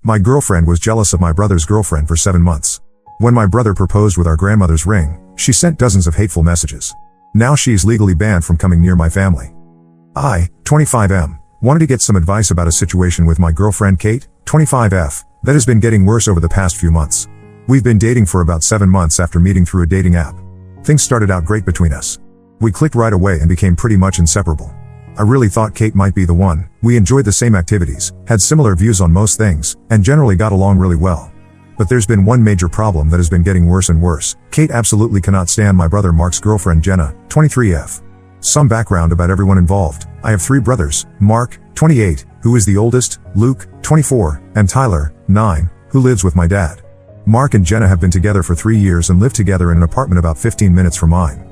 My girlfriend was jealous of my brother's girlfriend for 7 months. When my brother proposed with our grandmother's ring, she sent dozens of hateful messages. Now she is legally banned from coming near my family. I, 25M, wanted to get some advice about a situation with my girlfriend Kate, 25F, that has been getting worse over the past few months. We've been dating for about 7 months after meeting through a dating app. Things started out great between us. We clicked right away and became pretty much inseparable. I really thought Kate might be the one. We enjoyed the same activities, had similar views on most things, and generally got along really well. But there's been one major problem that has been getting worse and worse. Kate absolutely cannot stand my brother Mark's girlfriend Jenna, 23F. Some background about everyone involved. I have 3 brothers, Mark, 28, who is the oldest, Luke, 24, and Tyler, 9, who lives with my dad. Mark and Jenna have been together for 3 years and live together in an apartment about 15 minutes from mine.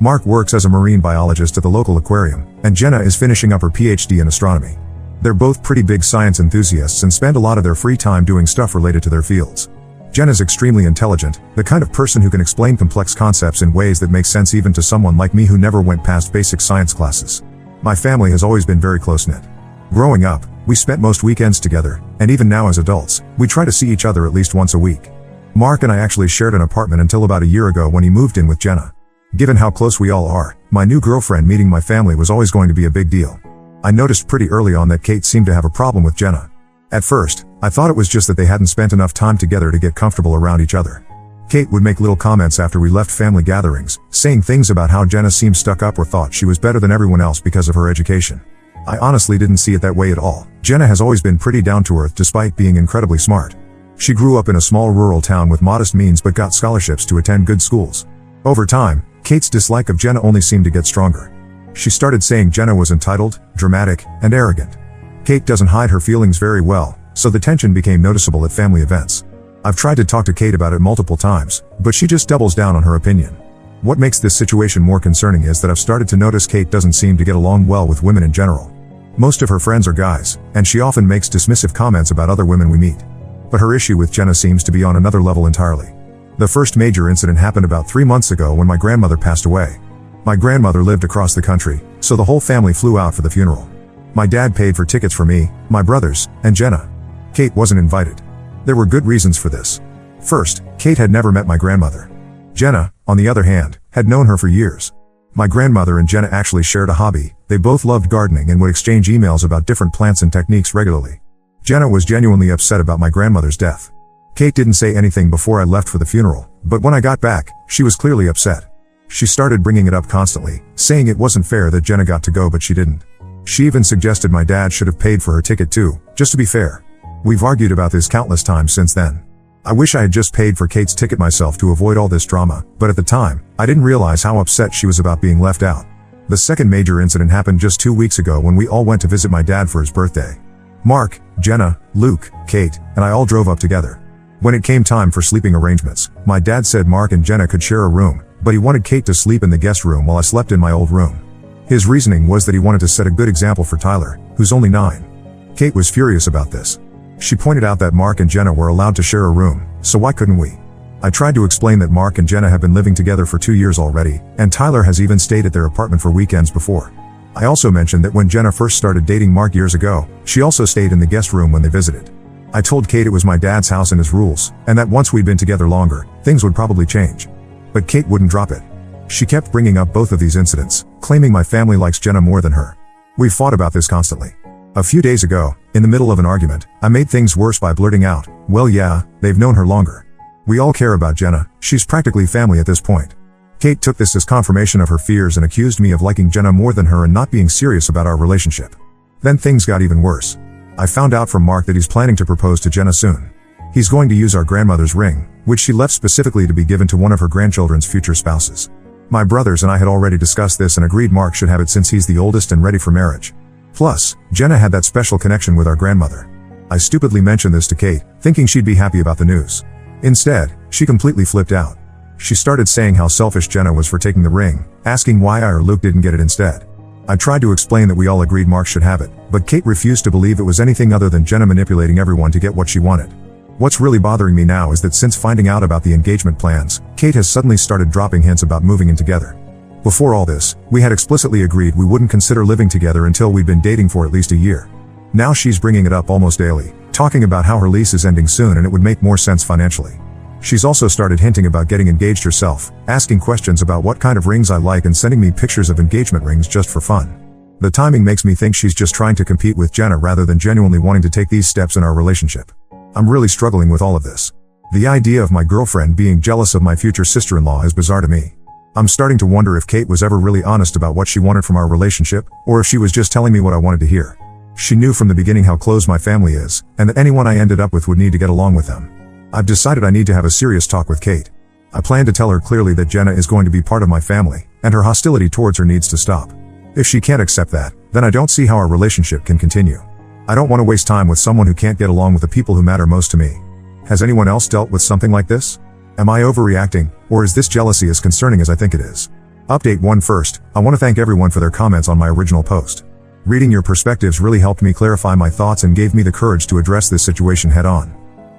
Mark works as a marine biologist at the local aquarium, and Jenna is finishing up her PhD in astronomy. They're both pretty big science enthusiasts and spend a lot of their free time doing stuff related to their fields. Jenna's extremely intelligent, the kind of person who can explain complex concepts in ways that make sense even to someone like me who never went past basic science classes. My family has always been very close-knit. Growing up, we spent most weekends together, and even now as adults, we try to see each other at least once a week. Mark and I actually shared an apartment until about a year ago when he moved in with Jenna. Given how close we all are, my new girlfriend meeting my family was always going to be a big deal. I noticed pretty early on that Kate seemed to have a problem with Jenna. At first, I thought it was just that they hadn't spent enough time together to get comfortable around each other. Kate would make little comments after we left family gatherings, saying things about how Jenna seemed stuck up or thought she was better than everyone else because of her education. I honestly didn't see it that way at all. Jenna has always been pretty down to earth despite being incredibly smart. She grew up in a small rural town with modest means but got scholarships to attend good schools. Over time, Kate's dislike of Jenna only seemed to get stronger. She started saying Jenna was entitled, dramatic, and arrogant. Kate doesn't hide her feelings very well, so the tension became noticeable at family events. I've tried to talk to Kate about it multiple times, but she just doubles down on her opinion. What makes this situation more concerning is that I've started to notice Kate doesn't seem to get along well with women in general. Most of her friends are guys, and she often makes dismissive comments about other women we meet. But her issue with Jenna seems to be on another level entirely. The first major incident happened about 3 months ago when my grandmother passed away. My grandmother lived across the country, so the whole family flew out for the funeral. My dad paid for tickets for me, my brothers, and Jenna. Kate wasn't invited. There were good reasons for this. First, Kate had never met my grandmother. Jenna, on the other hand, had known her for years. My grandmother and Jenna actually shared a hobby. They both loved gardening and would exchange emails about different plants and techniques regularly. Jenna was genuinely upset about my grandmother's death. Kate didn't say anything before I left for the funeral, but when I got back, she was clearly upset. She started bringing it up constantly, saying it wasn't fair that Jenna got to go but she didn't. She even suggested my dad should have paid for her ticket too, just to be fair. We've argued about this countless times since then. I wish I had just paid for Kate's ticket myself to avoid all this drama, but at the time, I didn't realize how upset she was about being left out. The second major incident happened just 2 weeks ago when we all went to visit my dad for his birthday. Mark, Jenna, Luke, Kate, and I all drove up together. When it came time for sleeping arrangements, my dad said Mark and Jenna could share a room, but he wanted Kate to sleep in the guest room while I slept in my old room. His reasoning was that he wanted to set a good example for Tyler, who's only 9. Kate was furious about this. She pointed out that Mark and Jenna were allowed to share a room, so why couldn't we? I tried to explain that Mark and Jenna have been living together for 2 years already, and Tyler has even stayed at their apartment for weekends before. I also mentioned that when Jenna first started dating Mark years ago, she also stayed in the guest room when they visited. I told Kate it was my dad's house and his rules, and that once we'd been together longer, things would probably change. But Kate wouldn't drop it. She kept bringing up both of these incidents, claiming my family likes Jenna more than her. We've fought about this constantly. A few days ago, in the middle of an argument, I made things worse by blurting out, "Well yeah, they've known her longer. We all care about Jenna, she's practically family at this point." Kate took this as confirmation of her fears and accused me of liking Jenna more than her and not being serious about our relationship. Then things got even worse. I found out from Mark that he's planning to propose to Jenna soon. He's going to use our grandmother's ring, which she left specifically to be given to one of her grandchildren's future spouses. My brothers and I had already discussed this and agreed Mark should have it since he's the oldest and ready for marriage. Plus, Jenna had that special connection with our grandmother. I stupidly mentioned this to Kate, thinking she'd be happy about the news. Instead, she completely flipped out. She started saying how selfish Jenna was for taking the ring, asking why I or Luke didn't get it instead. I tried to explain that we all agreed Mark should have it, but Kate refused to believe it was anything other than Jenna manipulating everyone to get what she wanted. What's really bothering me now is that since finding out about the engagement plans, Kate has suddenly started dropping hints about moving in together. Before all this, we had explicitly agreed we wouldn't consider living together until we'd been dating for at least a year. Now she's bringing it up almost daily, talking about how her lease is ending soon and it would make more sense financially. She's also started hinting about getting engaged herself, asking questions about what kind of rings I like and sending me pictures of engagement rings just for fun. The timing makes me think she's just trying to compete with Jenna rather than genuinely wanting to take these steps in our relationship. I'm really struggling with all of this. The idea of my girlfriend being jealous of my future sister-in-law is bizarre to me. I'm starting to wonder if Kate was ever really honest about what she wanted from our relationship, or if she was just telling me what I wanted to hear. She knew from the beginning how close my family is, and that anyone I ended up with would need to get along with them. I've decided I need to have a serious talk with Kate. I plan to tell her clearly that Jenna is going to be part of my family, and her hostility towards her needs to stop. If she can't accept that, then I don't see how our relationship can continue. I don't want to waste time with someone who can't get along with the people who matter most to me. Has anyone else dealt with something like this? Am I overreacting, or is this jealousy as concerning as I think it is? Update 1 first, I want to thank everyone for their comments on my original post. Reading your perspectives really helped me clarify my thoughts and gave me the courage to address this situation head on.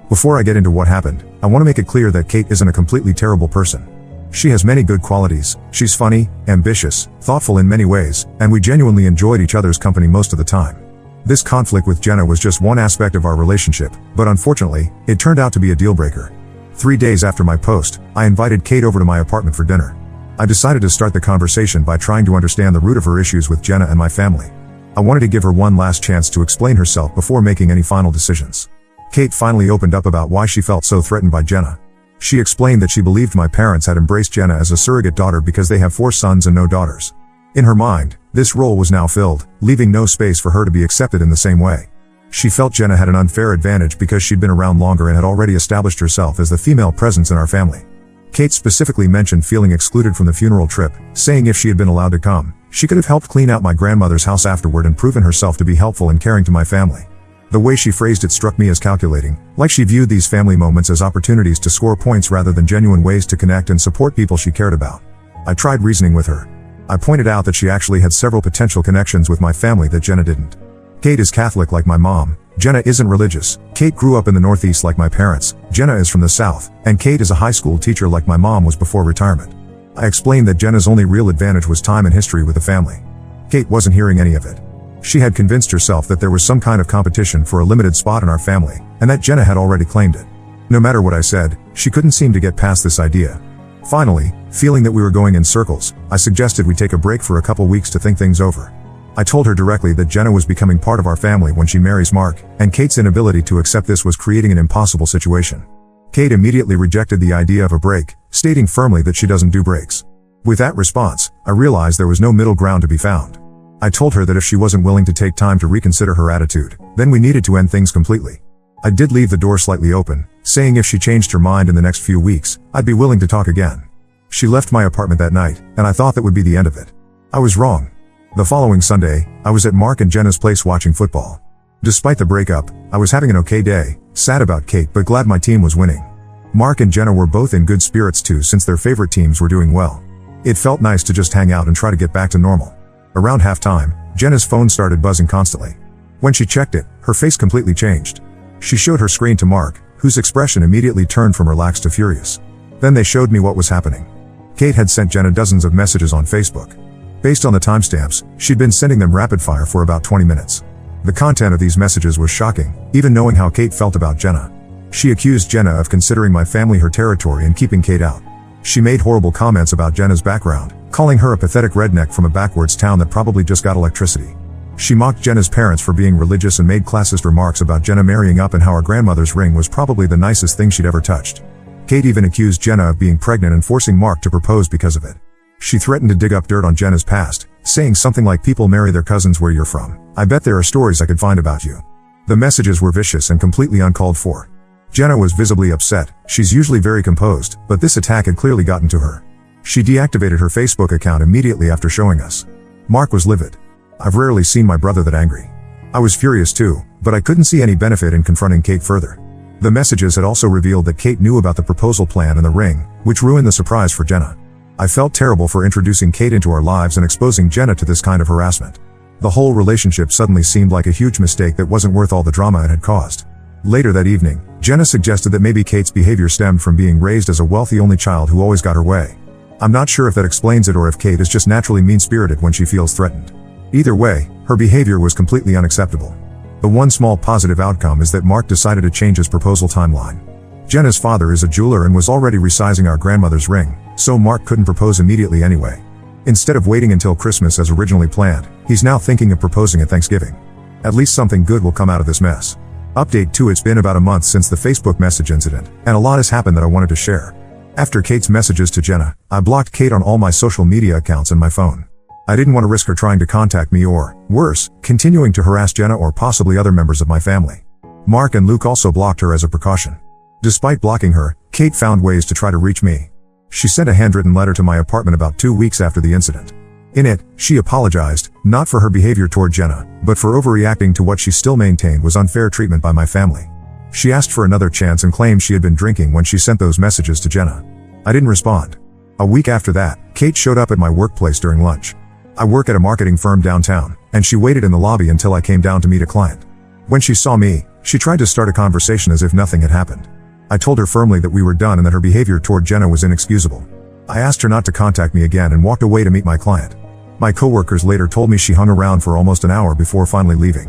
Before I get into what happened, I want to make it clear that Kate isn't a completely terrible person. She has many good qualities, she's funny, ambitious, thoughtful in many ways, and we genuinely enjoyed each other's company most of the time. This conflict with Jenna was just one aspect of our relationship, but unfortunately, it turned out to be a deal breaker. 3 days after my post, I invited Kate over to my apartment for dinner. I decided to start the conversation by trying to understand the root of her issues with Jenna and my family. I wanted to give her one last chance to explain herself before making any final decisions. Kate finally opened up about why she felt so threatened by Jenna. She explained that she believed my parents had embraced Jenna as a surrogate daughter because they have 4 sons and no daughters. In her mind, this role was now filled, leaving no space for her to be accepted in the same way. She felt Jenna had an unfair advantage because she'd been around longer and had already established herself as the female presence in our family. Kate specifically mentioned feeling excluded from the funeral trip, saying if she had been allowed to come, she could have helped clean out my grandmother's house afterward and proven herself to be helpful and caring to my family. The way she phrased it struck me as calculating, like she viewed these family moments as opportunities to score points rather than genuine ways to connect and support people she cared about. I tried reasoning with her. I pointed out that she actually had several potential connections with my family that Jenna didn't. Kate is Catholic like my mom, Jenna isn't religious. Kate grew up in the Northeast like my parents, Jenna is from the South, and Kate is a high school teacher like my mom was before retirement. I explained that Jenna's only real advantage was time and history with the family. Kate wasn't hearing any of it. She had convinced herself that there was some kind of competition for a limited spot in our family, and that Jenna had already claimed it. No matter what I said, she couldn't seem to get past this idea. Finally, feeling that we were going in circles, I suggested we take a break for a couple weeks to think things over. I told her directly that Jenna was becoming part of our family when she marries Mark, and Kate's inability to accept this was creating an impossible situation. Kate immediately rejected the idea of a break, stating firmly that she doesn't do breaks. With that response, I realized there was no middle ground to be found. I told her that if she wasn't willing to take time to reconsider her attitude, then we needed to end things completely. I did leave the door slightly open, saying if she changed her mind in the next few weeks, I'd be willing to talk again. She left my apartment that night, and I thought that would be the end of it. I was wrong. The following Sunday, I was at Mark and Jenna's place watching football. Despite the breakup, I was having an okay day, sad about Kate but glad my team was winning. Mark and Jenna were both in good spirits too since their favorite teams were doing well. It felt nice to just hang out and try to get back to normal. Around halftime, Jenna's phone started buzzing constantly. When she checked it, her face completely changed. She showed her screen to Mark, whose expression immediately turned from relaxed to furious. Then they showed me what was happening. Kate had sent Jenna dozens of messages on Facebook. Based on the timestamps, she'd been sending them rapid fire for about 20 minutes. The content of these messages was shocking, even knowing how Kate felt about Jenna. She accused Jenna of considering my family her territory and keeping Kate out. She made horrible comments about Jenna's background, calling her a pathetic redneck from a backwards town that probably just got electricity. She mocked Jenna's parents for being religious and made classist remarks about Jenna marrying up and how her grandmother's ring was probably the nicest thing she'd ever touched. Kate even accused Jenna of being pregnant and forcing Mark to propose because of it. She threatened to dig up dirt on Jenna's past, saying something like people marry their cousins where you're from. I bet there are stories I could find about you. The messages were vicious and completely uncalled for. Jenna was visibly upset. She's usually very composed, but this attack had clearly gotten to her. She deactivated her Facebook account immediately after showing us. Mark was livid. I've rarely seen my brother that angry. I was furious too, but I couldn't see any benefit in confronting Kate further. The messages had also revealed that Kate knew about the proposal plan and the ring, which ruined the surprise for Jenna. I felt terrible for introducing Kate into our lives and exposing Jenna to this kind of harassment. The whole relationship suddenly seemed like a huge mistake that wasn't worth all the drama it had caused. Later that evening, Jenna suggested that maybe Kate's behavior stemmed from being raised as a wealthy only child who always got her way. I'm not sure if that explains it or if Kate is just naturally mean-spirited when she feels threatened. Either way, her behavior was completely unacceptable. The one small positive outcome is that Mark decided to change his proposal timeline. Jenna's father is a jeweler and was already resizing our grandmother's ring, so Mark couldn't propose immediately anyway. Instead of waiting until Christmas as originally planned, he's now thinking of proposing at Thanksgiving. At least something good will come out of this mess. Update 2: It's been about a month since the Facebook message incident, and a lot has happened that I wanted to share. After Kate's messages to Jenna, I blocked Kate on all my social media accounts and my phone. I didn't want to risk her trying to contact me or, worse, continuing to harass Jenna or possibly other members of my family. Mark and Luke also blocked her as a precaution. Despite blocking her, Kate found ways to try to reach me. She sent a handwritten letter to my apartment about 2 weeks after the incident. In it, she apologized, not for her behavior toward Jenna, but for overreacting to what she still maintained was unfair treatment by my family. She asked for another chance and claimed she had been drinking when she sent those messages to Jenna. I didn't respond. A week after that, Kate showed up at my workplace during lunch. I work at a marketing firm downtown, and she waited in the lobby until I came down to meet a client. When she saw me, she tried to start a conversation as if nothing had happened. I told her firmly that we were done and that her behavior toward Jenna was inexcusable. I asked her not to contact me again and walked away to meet my client. My coworkers later told me she hung around for almost an hour before finally leaving.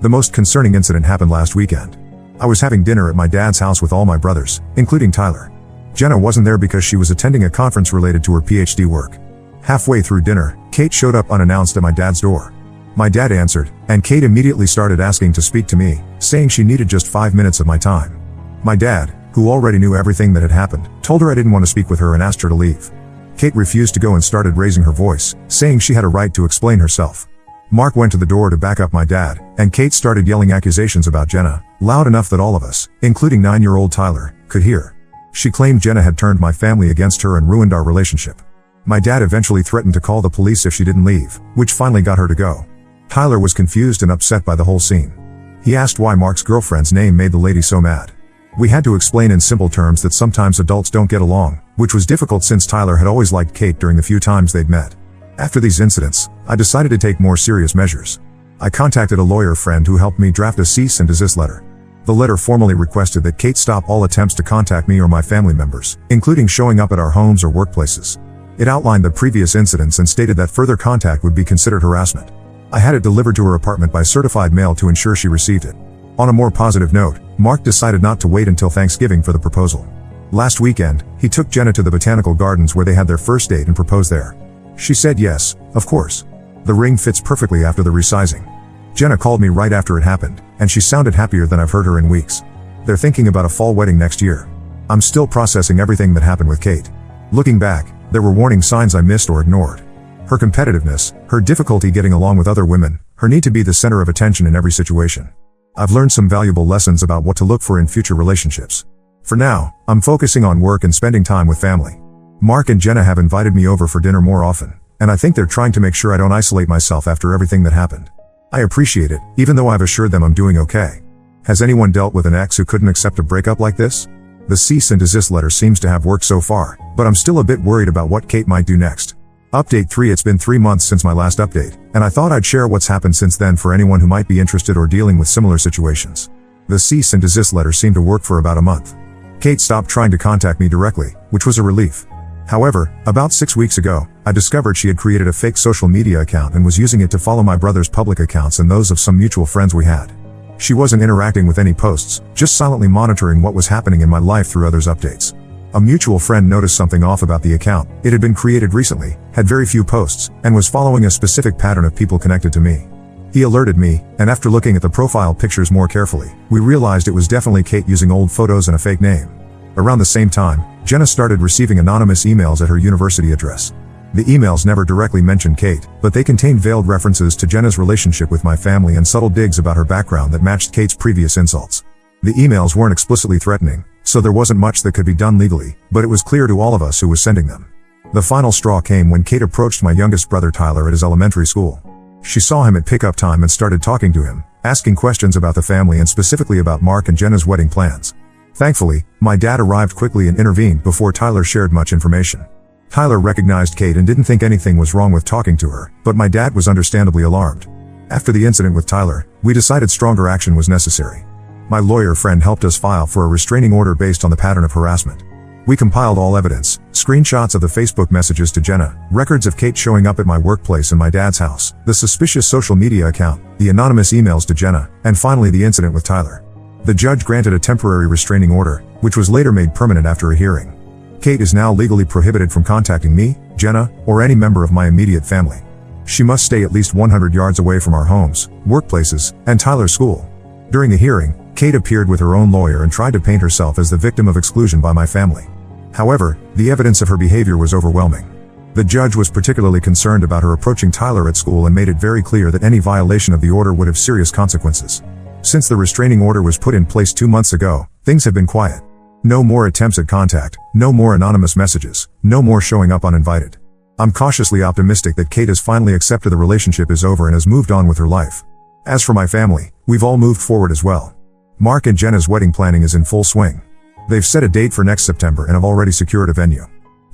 The most concerning incident happened last weekend. I was having dinner at my dad's house with all my brothers, including Tyler. Jenna wasn't there because she was attending a conference related to her PhD work. Halfway through dinner, Kate showed up unannounced at my dad's door. My dad answered, and Kate immediately started asking to speak to me, saying she needed just 5 minutes of my time. My dad, who already knew everything that had happened, told her I didn't want to speak with her and asked her to leave. Kate refused to go and started raising her voice, saying she had a right to explain herself. Mark went to the door to back up my dad, and Kate started yelling accusations about Jenna, loud enough that all of us, including 9-year-old Tyler, could hear. She claimed Jenna had turned my family against her and ruined our relationship. My dad eventually threatened to call the police if she didn't leave, which finally got her to go. Tyler was confused and upset by the whole scene. He asked why Mark's girlfriend's name made the lady so mad. We had to explain in simple terms that sometimes adults don't get along, which was difficult since Tyler had always liked Kate during the few times they'd met. After these incidents, I decided to take more serious measures. I contacted a lawyer friend who helped me draft a cease and desist letter. The letter formally requested that Kate stop all attempts to contact me or my family members, including showing up at our homes or workplaces. It outlined the previous incidents and stated that further contact would be considered harassment. I had it delivered to her apartment by certified mail to ensure she received it. On a more positive note, Mark decided not to wait until Thanksgiving for the proposal. Last weekend, he took Jenna to the botanical gardens where they had their first date and proposed there. She said yes, of course. The ring fits perfectly after the resizing. Jenna called me right after it happened, and she sounded happier than I've heard her in weeks. They're thinking about a fall wedding next year. I'm still processing everything that happened with Kate. Looking back, there were warning signs I missed or ignored. Her competitiveness, her difficulty getting along with other women, her need to be the center of attention in every situation. I've learned some valuable lessons about what to look for in future relationships. For now, I'm focusing on work and spending time with family. Mark and Jenna have invited me over for dinner more often, and I think they're trying to make sure I don't isolate myself after everything that happened. I appreciate it, even though I've assured them I'm doing okay. Has anyone dealt with an ex who couldn't accept a breakup like this? The cease and desist letter seems to have worked so far, but I'm still a bit worried about what Kate might do next. Update 3: It's been 3 months since my last update, and I thought I'd share what's happened since then for anyone who might be interested or dealing with similar situations. The cease and desist letter seemed to work for about a month. Kate stopped trying to contact me directly, which was a relief. However, about 6 weeks ago, I discovered she had created a fake social media account and was using it to follow my brother's public accounts and those of some mutual friends we had. She wasn't interacting with any posts, just silently monitoring what was happening in my life through others' updates. A mutual friend noticed something off about the account. It had been created recently, had very few posts, and was following a specific pattern of people connected to me. He alerted me, and after looking at the profile pictures more carefully, we realized it was definitely Kate using old photos and a fake name. Around the same time, Jenna started receiving anonymous emails at her university address. The emails never directly mentioned Kate, but they contained veiled references to Jenna's relationship with my family and subtle digs about her background that matched Kate's previous insults. The emails weren't explicitly threatening, so there wasn't much that could be done legally, but it was clear to all of us who was sending them. The final straw came when Kate approached my youngest brother Tyler at his elementary school. She saw him at pickup time and started talking to him, asking questions about the family and specifically about Mark and Jenna's wedding plans. Thankfully, my dad arrived quickly and intervened before Tyler shared much information. Tyler recognized Kate and didn't think anything was wrong with talking to her, but my dad was understandably alarmed. After the incident with Tyler, we decided stronger action was necessary. My lawyer friend helped us file for a restraining order based on the pattern of harassment. We compiled all evidence, screenshots of the Facebook messages to Jenna, records of Kate showing up at my workplace and my dad's house, the suspicious social media account, the anonymous emails to Jenna, and finally the incident with Tyler. The judge granted a temporary restraining order, which was later made permanent after a hearing. Kate is now legally prohibited from contacting me, Jenna, or any member of my immediate family. She must stay at least 100 yards away from our homes, workplaces, and Tyler's school. During the hearing, Kate appeared with her own lawyer and tried to paint herself as the victim of exclusion by my family. However, the evidence of her behavior was overwhelming. The judge was particularly concerned about her approaching Tyler at school and made it very clear that any violation of the order would have serious consequences. Since the restraining order was put in place 2 months ago, things have been quiet. No more attempts at contact, no more anonymous messages, no more showing up uninvited. I'm cautiously optimistic that Kate has finally accepted the relationship is over and has moved on with her life. As for my family, we've all moved forward as well. Mark and Jenna's wedding planning is in full swing. They've set a date for next September and have already secured a venue.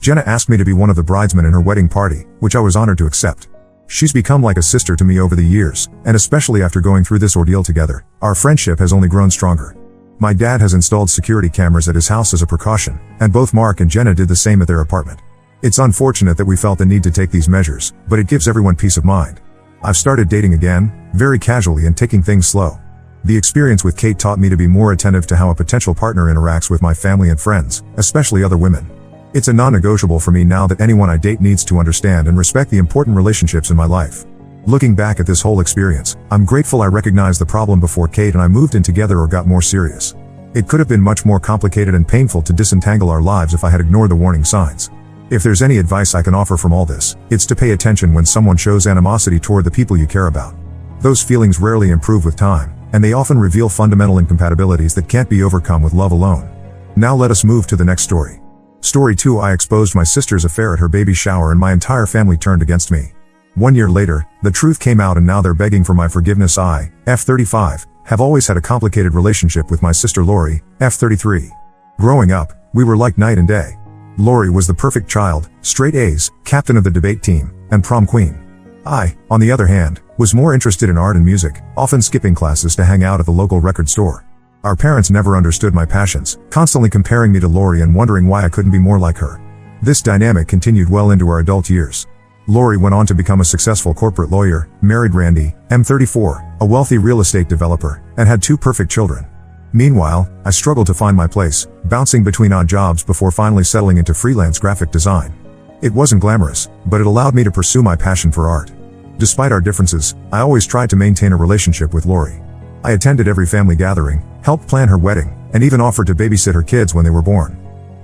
Jenna asked me to be one of the bridesmen in her wedding party, which I was honored to accept. She's become like a sister to me over the years, and especially after going through this ordeal together, our friendship has only grown stronger. My dad has installed security cameras at his house as a precaution, and both Mark and Jenna did the same at their apartment. It's unfortunate that we felt the need to take these measures, but it gives everyone peace of mind. I've started dating again, very casually and taking things slow. The experience with Kate taught me to be more attentive to how a potential partner interacts with my family and friends, especially other women. It's a non-negotiable for me now that anyone I date needs to understand and respect the important relationships in my life. Looking back at this whole experience, I'm grateful I recognized the problem before Kate and I moved in together or got more serious. It could have been much more complicated and painful to disentangle our lives if I had ignored the warning signs. If there's any advice I can offer from all this, it's to pay attention when someone shows animosity toward the people you care about. Those feelings rarely improve with time, and they often reveal fundamental incompatibilities that can't be overcome with love alone. Now let us move to the next story. Story 2. I exposed my sister's affair at her baby shower and my entire family turned against me. 1 year later, the truth came out and now they're begging for my forgiveness. I, F35, have always had a complicated relationship with my sister Lori, F33. Growing up, we were like night and day. Lori was the perfect child, straight A's, captain of the debate team, and prom queen. I, on the other hand, was more interested in art and music, often skipping classes to hang out at the local record store. Our parents never understood my passions, constantly comparing me to Lori and wondering why I couldn't be more like her. This dynamic continued well into our adult years. Lori went on to become a successful corporate lawyer, married Randy, M34, a wealthy real estate developer, and had 2 perfect children. Meanwhile, I struggled to find my place, bouncing between odd jobs before finally settling into freelance graphic design. It wasn't glamorous, but it allowed me to pursue my passion for art. Despite our differences, I always tried to maintain a relationship with Lori. I attended every family gathering, helped plan her wedding, and even offered to babysit her kids when they were born.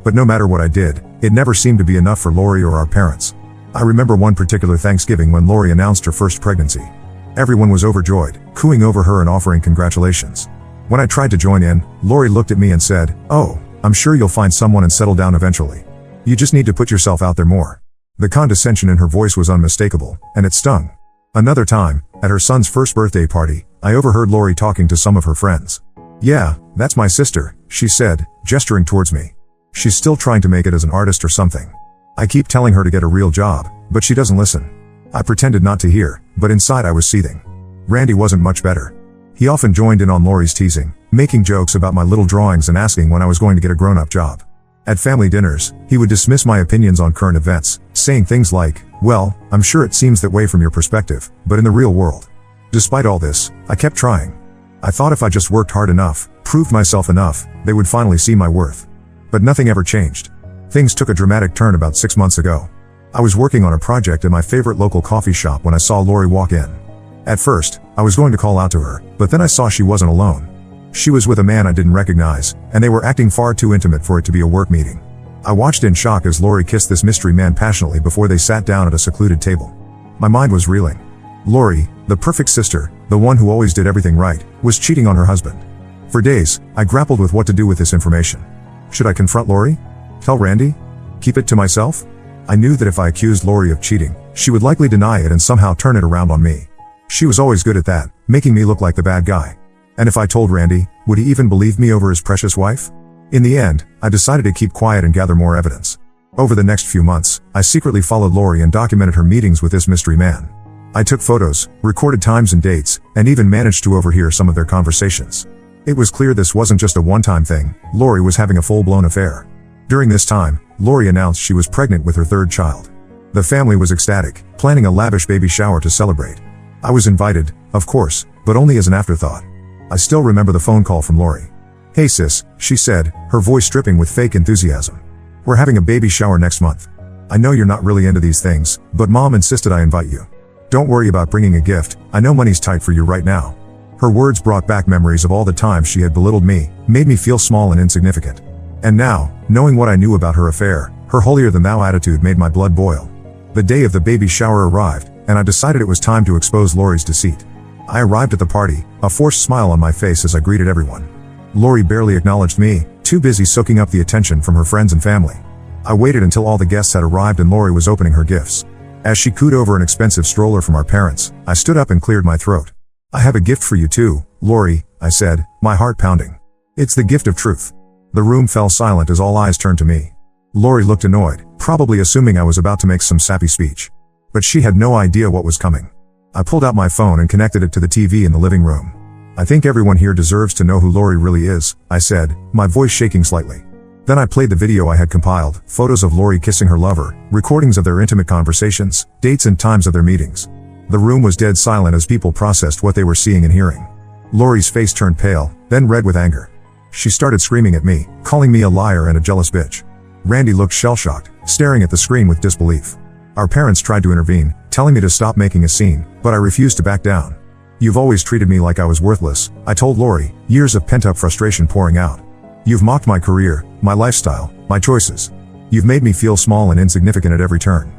But no matter what I did, it never seemed to be enough for Lori or our parents. I remember one particular Thanksgiving when Lori announced her first pregnancy. Everyone was overjoyed, cooing over her and offering congratulations. When I tried to join in, Lori looked at me and said, "Oh, I'm sure you'll find someone and settle down eventually. You just need to put yourself out there more." The condescension in her voice was unmistakable, and it stung. Another time, at her son's first birthday party, I overheard Lori talking to some of her friends. "Yeah, that's my sister," she said, gesturing towards me. "She's still trying to make it as an artist or something. I keep telling her to get a real job, but she doesn't listen." I pretended not to hear, but inside I was seething. Randy wasn't much better. He often joined in on Lori's teasing, making jokes about my little drawings and asking when I was going to get a grown-up job. At family dinners, he would dismiss my opinions on current events, saying things like, "Well, I'm sure it seems that way from your perspective, but in the real world." Despite all this, I kept trying. I thought if I just worked hard enough, proved myself enough, they would finally see my worth. But nothing ever changed. Things took a dramatic turn about 6 months ago. I was working on a project at my favorite local coffee shop when I saw Lori walk in. At first, I was going to call out to her, but then I saw she wasn't alone. She was with a man I didn't recognize, and they were acting far too intimate for it to be a work meeting. I watched in shock as Lori kissed this mystery man passionately before they sat down at a secluded table. My mind was reeling. Lori, the perfect sister, the one who always did everything right, was cheating on her husband. For days, I grappled with what to do with this information. Should I confront Lori? Tell Randy? Keep it to myself? I knew that if I accused Lori of cheating, she would likely deny it and somehow turn it around on me. She was always good at that, making me look like the bad guy. And if I told Randy, would he even believe me over his precious wife? In the end, I decided to keep quiet and gather more evidence. Over the next few months, I secretly followed Lori and documented her meetings with this mystery man. I took photos, recorded times and dates, and even managed to overhear some of their conversations. It was clear this wasn't just a one-time thing. Lori was having a full-blown affair. During this time, Lori announced she was pregnant with her third child. The family was ecstatic, planning a lavish baby shower to celebrate. I was invited, of course, but only as an afterthought. I still remember the phone call from Lori. "Hey sis," she said, her voice dripping with fake enthusiasm. "We're having a baby shower next month. I know you're not really into these things, but Mom insisted I invite you. Don't worry about bringing a gift, I know money's tight for you right now." Her words brought back memories of all the times she had belittled me, made me feel small and insignificant. And now, knowing what I knew about her affair, her holier-than-thou attitude made my blood boil. The day of the baby shower arrived, and I decided it was time to expose Lori's deceit. I arrived at the party, a forced smile on my face as I greeted everyone. Lori barely acknowledged me, too busy soaking up the attention from her friends and family. I waited until all the guests had arrived and Lori was opening her gifts. As she cooed over an expensive stroller from our parents, I stood up and cleared my throat. "I have a gift for you too, Lori," I said, my heart pounding. "It's the gift of truth." The room fell silent as all eyes turned to me. Lori looked annoyed, probably assuming I was about to make some sappy speech. But she had no idea what was coming. I pulled out my phone and connected it to the TV in the living room. "I think everyone here deserves to know who Lori really is," I said, my voice shaking slightly. Then I played the video I had compiled, photos of Lori kissing her lover, recordings of their intimate conversations, dates and times of their meetings. The room was dead silent as people processed what they were seeing and hearing. Lori's face turned pale, then red with anger. She started screaming at me, calling me a liar and a jealous bitch. Randy looked shell-shocked, staring at the screen with disbelief. Our parents tried to intervene, telling me to stop making a scene, but I refused to back down. "You've always treated me like I was worthless," I told Lori, years of pent-up frustration pouring out. "You've mocked my career, my lifestyle, my choices. You've made me feel small and insignificant at every turn.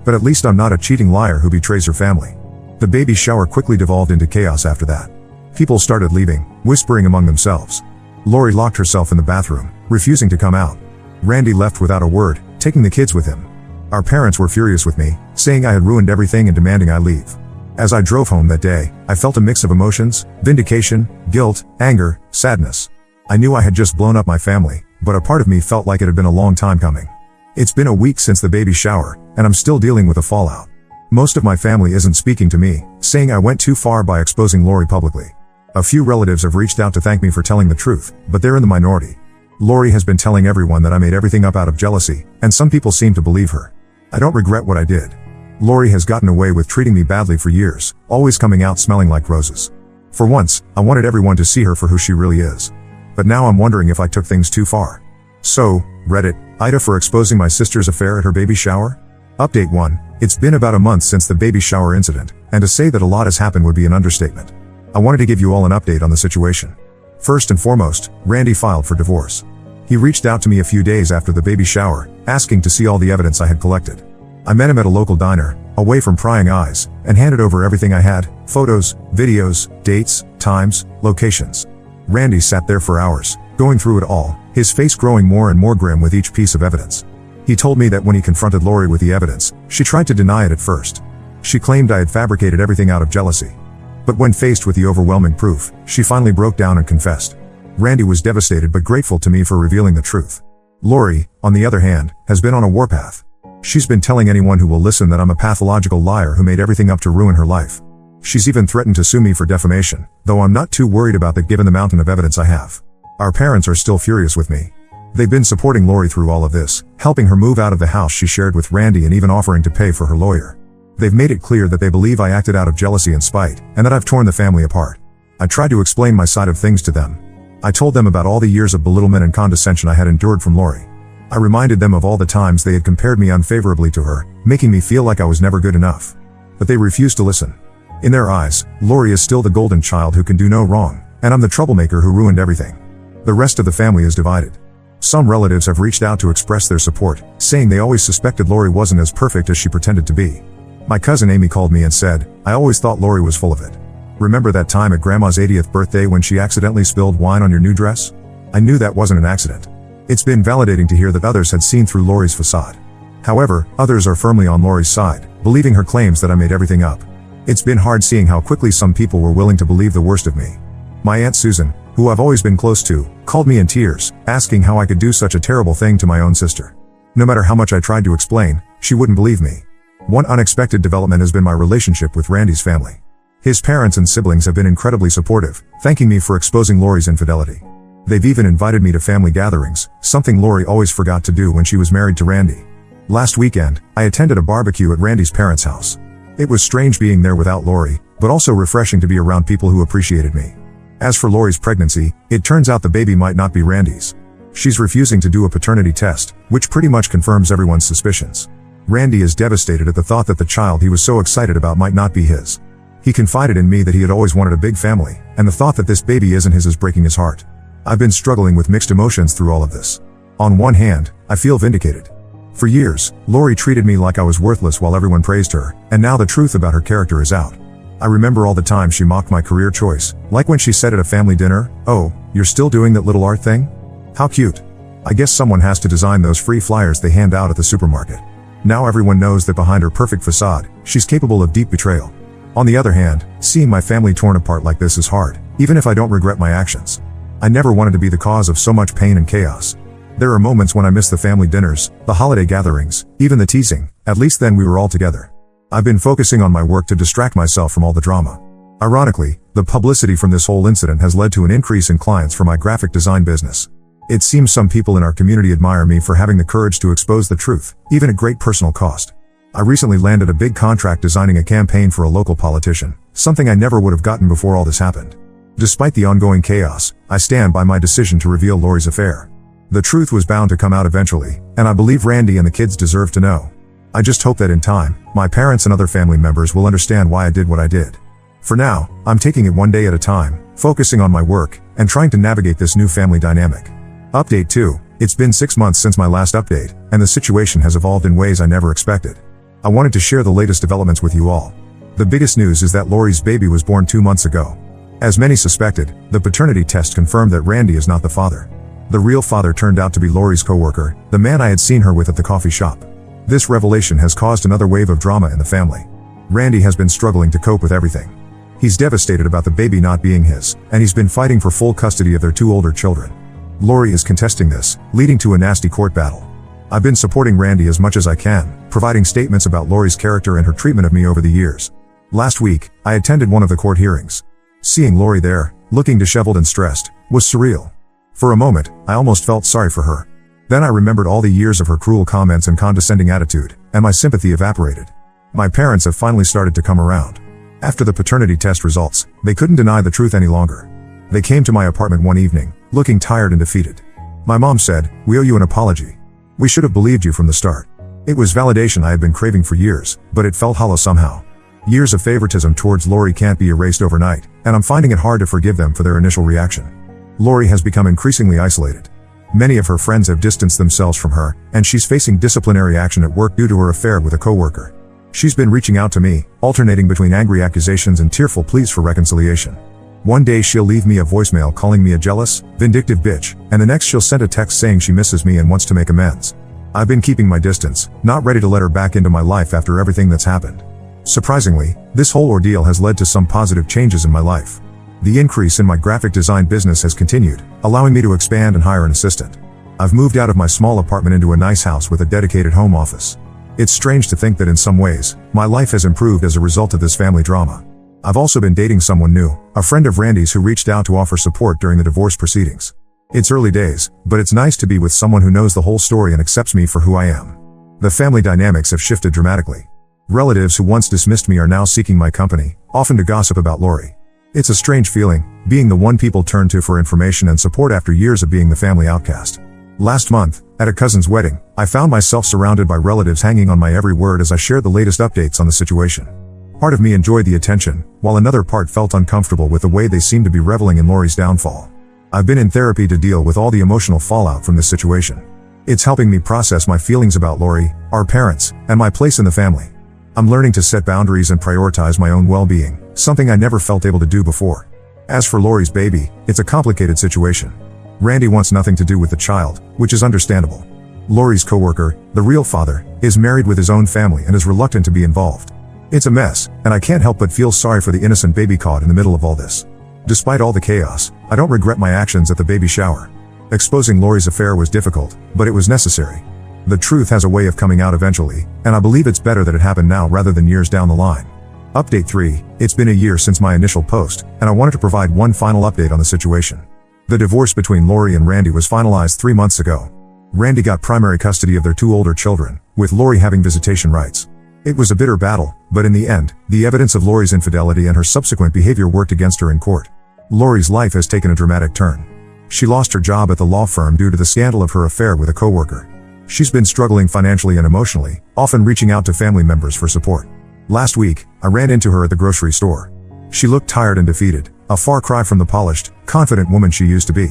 But at least I'm not a cheating liar who betrays her family." The baby shower quickly devolved into chaos after that. People started leaving, whispering among themselves. Lori locked herself in the bathroom, refusing to come out. Randy left without a word, taking the kids with him. Our parents were furious with me, saying I had ruined everything and demanding I leave. As I drove home that day, I felt a mix of emotions: vindication, guilt, anger, sadness. I knew I had just blown up my family, but a part of me felt like it had been a long time coming. It's been a week since the baby shower, and I'm still dealing with the fallout. Most of my family isn't speaking to me, saying I went too far by exposing Lori publicly. A few relatives have reached out to thank me for telling the truth, but they're in the minority. Lori has been telling everyone that I made everything up out of jealousy, and some people seem to believe her. I don't regret what I did. Lori has gotten away with treating me badly for years, always coming out smelling like roses. For once, I wanted everyone to see her for who she really is. But now I'm wondering if I took things too far. So, Reddit, Ida for exposing my sister's affair at her baby shower? Update 1. It's been about a month since the baby shower incident, and to say that a lot has happened would be an understatement. I wanted to give you all an update on the situation. First and foremost, Randy filed for divorce. He reached out to me a few days after the baby shower, asking to see all the evidence I had collected. I met him at a local diner, away from prying eyes, and handed over everything I had: photos, videos, dates, times, locations. Randy sat there for hours, going through it all, his face growing more and more grim with each piece of evidence. He told me that when he confronted Lori with the evidence, she tried to deny it at first. She claimed I had fabricated everything out of jealousy. But when faced with the overwhelming proof, she finally broke down and confessed. Randy was devastated but grateful to me for revealing the truth. Lori, on the other hand, has been on a warpath. She's been telling anyone who will listen that I'm a pathological liar who made everything up to ruin her life. She's even threatened to sue me for defamation, though I'm not too worried about that given the mountain of evidence I have. Our parents are still furious with me. They've been supporting Lori through all of this, helping her move out of the house she shared with Randy and even offering to pay for her lawyer. They've made it clear that they believe I acted out of jealousy and spite, and that I've torn the family apart. I tried to explain my side of things to them. I told them about all the years of belittlement and condescension I had endured from Lori. I reminded them of all the times they had compared me unfavorably to her, making me feel like I was never good enough. But they refused to listen. In their eyes, Lori is still the golden child who can do no wrong, and I'm the troublemaker who ruined everything. The rest of the family is divided. Some relatives have reached out to express their support, saying they always suspected Lori wasn't as perfect as she pretended to be. My cousin Amy called me and said, "I always thought Lori was full of it. Remember that time at Grandma's 80th birthday when she accidentally spilled wine on your new dress? I knew that wasn't an accident." It's been validating to hear that others had seen through Lori's facade. However, others are firmly on Lori's side, believing her claims that I made everything up. It's been hard seeing how quickly some people were willing to believe the worst of me. My Aunt Susan, who I've always been close to, called me in tears, asking how I could do such a terrible thing to my own sister. No matter how much I tried to explain, she wouldn't believe me. One unexpected development has been my relationship with Randy's family. His parents and siblings have been incredibly supportive, thanking me for exposing Lori's infidelity. They've even invited me to family gatherings, something Lori always forgot to do when she was married to Randy. Last weekend, I attended a barbecue at Randy's parents' house. It was strange being there without Lori, but also refreshing to be around people who appreciated me. As for Lori's pregnancy, it turns out the baby might not be Randy's. She's refusing to do a paternity test, which pretty much confirms everyone's suspicions. Randy is devastated at the thought that the child he was so excited about might not be his. He confided in me that he had always wanted a big family, and the thought that this baby isn't his is breaking his heart. I've been struggling with mixed emotions through all of this. On one hand, I feel vindicated. For years, Lori treated me like I was worthless while everyone praised her, and now the truth about her character is out. I remember all the time she mocked my career choice, like when she said at a family dinner, "Oh, you're still doing that little art thing? How cute." I guess someone has to design those free flyers they hand out at the supermarket. Now everyone knows that behind her perfect facade, she's capable of deep betrayal. On the other hand, seeing my family torn apart like this is hard, even if I don't regret my actions. I never wanted to be the cause of so much pain and chaos. There are moments when I miss the family dinners, the holiday gatherings, even the teasing. At least then we were all together. I've been focusing on my work to distract myself from all the drama. Ironically, the publicity from this whole incident has led to an increase in clients for my graphic design business. It seems some people in our community admire me for having the courage to expose the truth, even at great personal cost. I recently landed a big contract designing a campaign for a local politician, something I never would have gotten before all this happened. Despite the ongoing chaos, I stand by my decision to reveal Lori's affair. The truth was bound to come out eventually, and I believe Randy and the kids deserve to know. I just hope that in time, my parents and other family members will understand why I did what I did. For now, I'm taking it one day at a time, focusing on my work, and trying to navigate this new family dynamic. Update 2. It's been 6 months since my last update, and the situation has evolved in ways I never expected. I wanted to share the latest developments with you all. The biggest news is that Lori's baby was born 2 months ago. As many suspected, the paternity test confirmed that Randy is not the father. The real father turned out to be Lori's coworker, the man I had seen her with at the coffee shop. This revelation has caused another wave of drama in the family. Randy has been struggling to cope with everything. He's devastated about the baby not being his, and he's been fighting for full custody of their 2 older children. Lori is contesting this, leading to a nasty court battle. I've been supporting Randy as much as I can, providing statements about Lori's character and her treatment of me over the years. Last week, I attended one of the court hearings. Seeing Lori there, looking disheveled and stressed, was surreal. For a moment, I almost felt sorry for her. Then I remembered all the years of her cruel comments and condescending attitude, and my sympathy evaporated. My parents have finally started to come around. After the paternity test results, they couldn't deny the truth any longer. They came to my apartment one evening, looking tired and defeated. My mom said, "We owe you an apology. We should have believed you from the start." It was validation I had been craving for years, but it felt hollow somehow. Years of favoritism towards Lori can't be erased overnight, and I'm finding it hard to forgive them for their initial reaction. Lori has become increasingly isolated. Many of her friends have distanced themselves from her, and she's facing disciplinary action at work due to her affair with a coworker. She's been reaching out to me, alternating between angry accusations and tearful pleas for reconciliation. One day she'll leave me a voicemail calling me a jealous, vindictive bitch, and the next she'll send a text saying she misses me and wants to make amends. I've been keeping my distance, not ready to let her back into my life after everything that's happened. Surprisingly, this whole ordeal has led to some positive changes in my life. The increase in my graphic design business has continued, allowing me to expand and hire an assistant. I've moved out of my small apartment into a nice house with a dedicated home office. It's strange to think that in some ways, my life has improved as a result of this family drama. I've also been dating someone new, a friend of Randy's who reached out to offer support during the divorce proceedings. It's early days, but it's nice to be with someone who knows the whole story and accepts me for who I am. The family dynamics have shifted dramatically. Relatives who once dismissed me are now seeking my company, often to gossip about Lori. It's a strange feeling, being the one people turn to for information and support after years of being the family outcast. Last month, at a cousin's wedding, I found myself surrounded by relatives hanging on my every word as I shared the latest updates on the situation. Part of me enjoyed the attention, while another part felt uncomfortable with the way they seemed to be reveling in Lori's downfall. I've been in therapy to deal with all the emotional fallout from this situation. It's helping me process my feelings about Lori, our parents, and my place in the family. I'm learning to set boundaries and prioritize my own well-being, something I never felt able to do before. As for Lori's baby, it's a complicated situation. Randy wants nothing to do with the child, which is understandable. Lori's coworker, the real father, is married with his own family and is reluctant to be involved. It's a mess, and I can't help but feel sorry for the innocent baby caught in the middle of all this. Despite all the chaos, I don't regret my actions at the baby shower. Exposing Lori's affair was difficult, but it was necessary. The truth has a way of coming out eventually, and I believe it's better that it happened now rather than years down the line. Update 3. It's been a year since my initial post, and I wanted to provide one final update on the situation. The divorce between Lori and Randy was finalized 3 months ago. Randy got primary custody of their 2 older children, with Lori having visitation rights. It was a bitter battle, but in the end, the evidence of Lori's infidelity and her subsequent behavior worked against her in court. Lori's life has taken a dramatic turn. She lost her job at the law firm due to the scandal of her affair with a coworker. She's been struggling financially and emotionally, often reaching out to family members for support. Last week, I ran into her at the grocery store. She looked tired and defeated, a far cry from the polished, confident woman she used to be.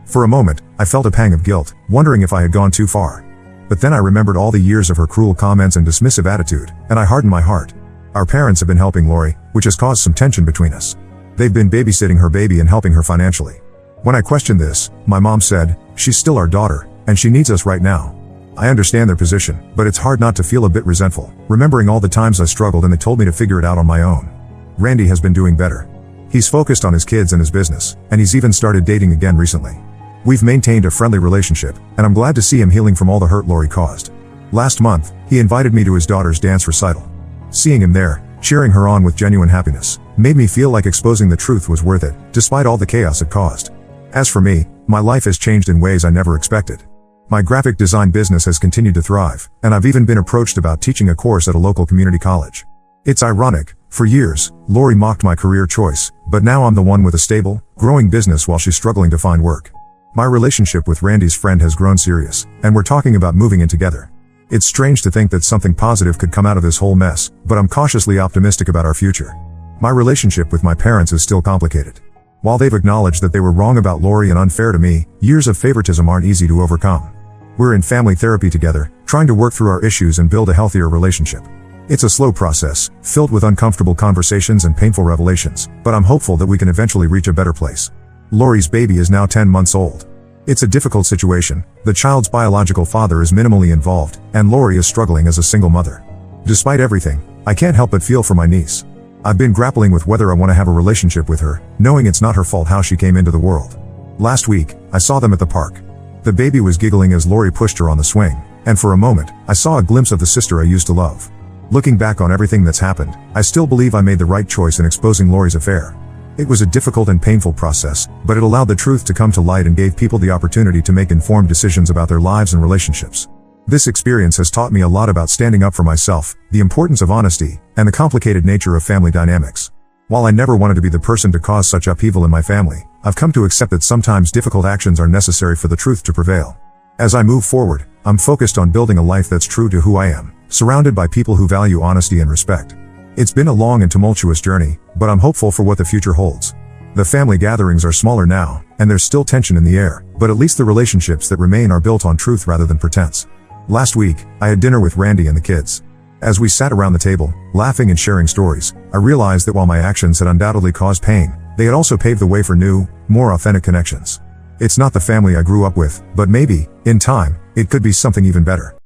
For a moment, I felt a pang of guilt, wondering if I had gone too far. But then I remembered all the years of her cruel comments and dismissive attitude, and I hardened my heart. Our parents have been helping Lori, which has caused some tension between us. They've been babysitting her baby and helping her financially. When I questioned this, my mom said, "She's still our daughter, and she needs us right now." I understand their position, but it's hard not to feel a bit resentful, remembering all the times I struggled and they told me to figure it out on my own. Randy has been doing better. He's focused on his kids and his business, and he's even started dating again recently. We've maintained a friendly relationship, and I'm glad to see him healing from all the hurt Lori caused. Last month, he invited me to his daughter's dance recital. Seeing him there, cheering her on with genuine happiness, made me feel like exposing the truth was worth it, despite all the chaos it caused. As for me, my life has changed in ways I never expected. My graphic design business has continued to thrive, and I've even been approached about teaching a course at a local community college. It's ironic, for years, Lori mocked my career choice, but now I'm the one with a stable, growing business while she's struggling to find work. My relationship with Randy's friend has grown serious, and we're talking about moving in together. It's strange to think that something positive could come out of this whole mess, but I'm cautiously optimistic about our future. My relationship with my parents is still complicated. While they've acknowledged that they were wrong about Lori and unfair to me, years of favoritism aren't easy to overcome. We're in family therapy together, trying to work through our issues and build a healthier relationship. It's a slow process, filled with uncomfortable conversations and painful revelations, but I'm hopeful that we can eventually reach a better place. Lori's baby is now 10 months old. It's a difficult situation. The child's biological father is minimally involved, and Lori is struggling as a single mother. Despite everything, I can't help but feel for my niece. I've been grappling with whether I want to have a relationship with her, knowing it's not her fault how she came into the world. Last week, I saw them at the park. The baby was giggling as Lori pushed her on the swing, and for a moment, I saw a glimpse of the sister I used to love. Looking back on everything that's happened, I still believe I made the right choice in exposing Lori's affair. It was a difficult and painful process, but it allowed the truth to come to light and gave people the opportunity to make informed decisions about their lives and relationships. This experience has taught me a lot about standing up for myself, the importance of honesty, and the complicated nature of family dynamics. While I never wanted to be the person to cause such upheaval in my family, I've come to accept that sometimes difficult actions are necessary for the truth to prevail. As I move forward, I'm focused on building a life that's true to who I am, surrounded by people who value honesty and respect. It's been a long and tumultuous journey, but I'm hopeful for what the future holds. The family gatherings are smaller now, and there's still tension in the air, but at least the relationships that remain are built on truth rather than pretense. Last week, I had dinner with Randy and the kids. As we sat around the table, laughing and sharing stories, I realized that while my actions had undoubtedly caused pain, they had also paved the way for new, more authentic connections. It's not the family I grew up with, but maybe, in time, it could be something even better.